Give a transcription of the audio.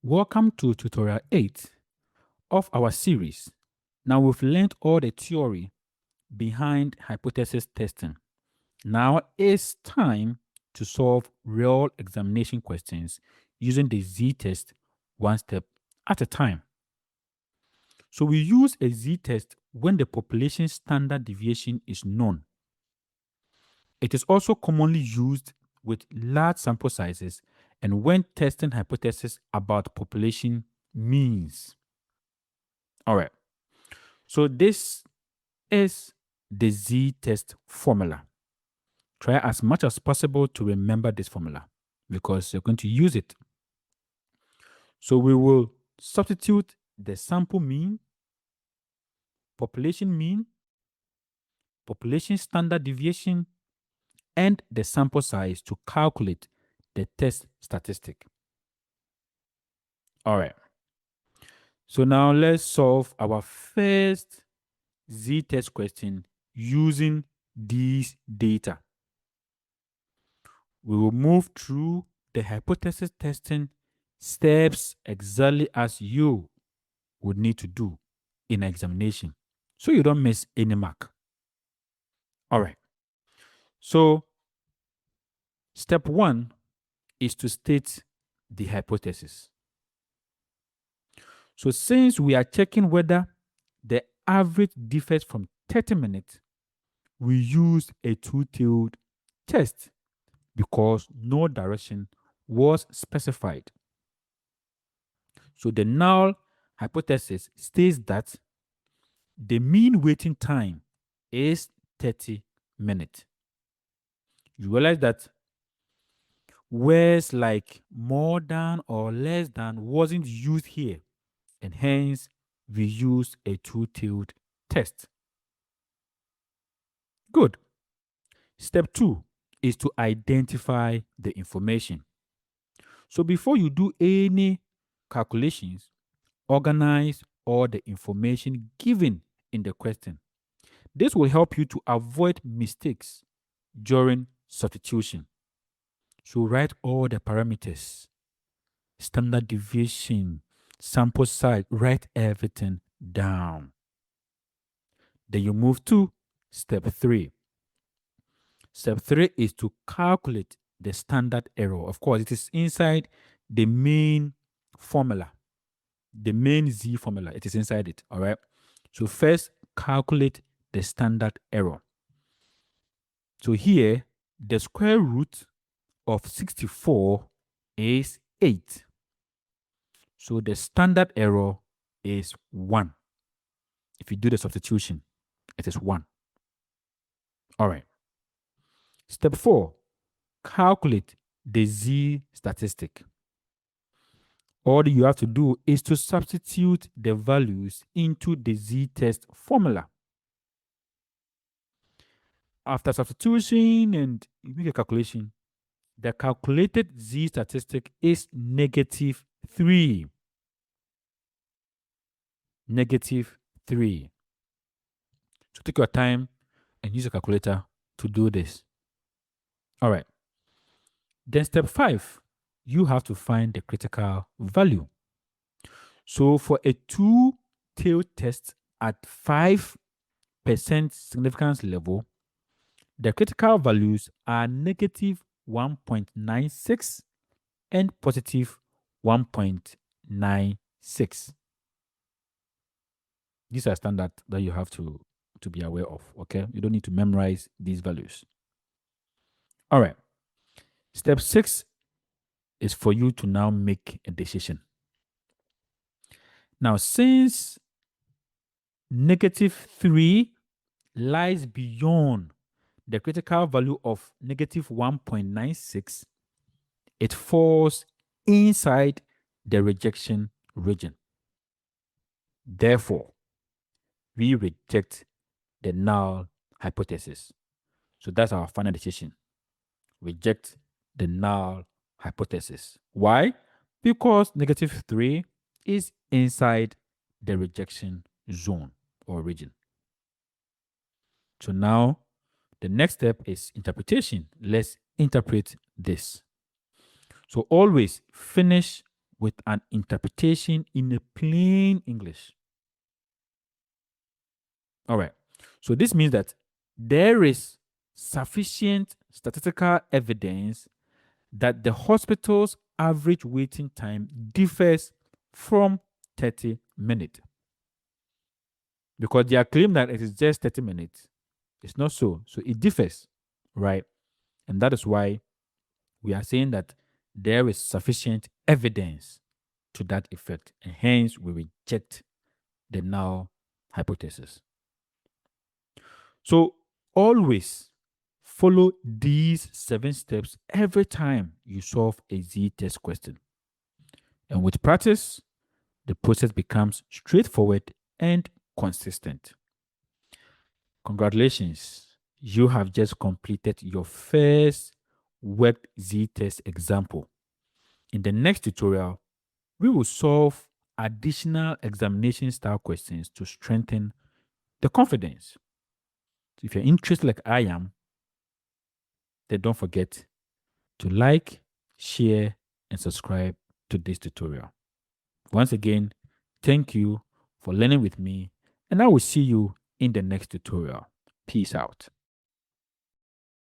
Welcome to tutorial 8 of our series. Now we've learned all the theory behind hypothesis testing. Now it's time to solve real examination questions using the z-test one step at a time. So we use a z-test when the population standard deviation is known. It is also commonly used with large sample sizes and when testing hypotheses about population means. All right. So this is the z-test formula. Try as much as possible to remember this formula because you're going to use it. So we will substitute the sample mean, population standard deviation, and the sample size to calculate the test statistic. All right. So now let's solve our first z-test question using these data. We will move through the hypothesis testing steps exactly as you would need to do in an examination so you don't miss any mark. All right. So step 1 is to state the hypothesis. So since we are checking whether the average differs from 30 minutes, we use a two-tailed test because no direction was specified. So the null hypothesis states that the mean waiting time is 30 minutes. You realize that words like more than or less than wasn't used here, and hence we use a two-tailed test. Good. Step 2 is to identify the information. So before you do any calculations, organize all the information given in the question. This will help you to avoid mistakes during substitution. So write all the parameters, standard deviation, sample size, write everything down. Then you move to step 3. Step 3 is to calculate the standard error. Of course, it is inside the main formula, the main Z formula. It is inside it, all right? So first, calculate the standard error. So here, the square root of 64 is 8. So the standard error is 1. If you do the substitution, it is 1. All right. Step 4, calculate the Z statistic. All you have to do is to substitute the values into the z-test formula. After substitution and you make a calculation, the calculated z statistic is -3. -3. So take your time and use a calculator to do this. All right. Then step 5, you have to find the critical value. So for a two-tailed test at 5% significance level, the critical values are -1.96 and +1.96. These are standard that you have to be aware of, okay? You don't need to memorize these values. All right. Step 6 is for you to now make a decision. Now, since -3 lies beyond the critical value of -1.96, it falls inside the rejection region. Therefore, we reject the null hypothesis. So that's our final decision. Reject the null hypothesis. Why? Because -3 is inside the rejection zone or region. So now the next step is interpretation. Let's interpret this. So always finish with an interpretation in a plain English. All right. So this means that there is sufficient statistical evidence that the hospital's average waiting time differs from 30 minutes. Because they are claiming that it is just 30 minutes. It's not so. So it differs, right? And that is why we are saying that there is sufficient evidence to that effect. And hence we reject the null hypothesis. So always follow these 7 steps every time you solve a z-test question. And with practice, the process becomes straightforward and consistent. Congratulations, you have just completed your first web z-test example. In the next tutorial, we will solve additional examination style questions to strengthen the confidence. So if you're interested like I am, then don't forget to like, share, and subscribe to this tutorial. Once again, thank you for learning with me, and I will see you in the next tutorial. Peace out.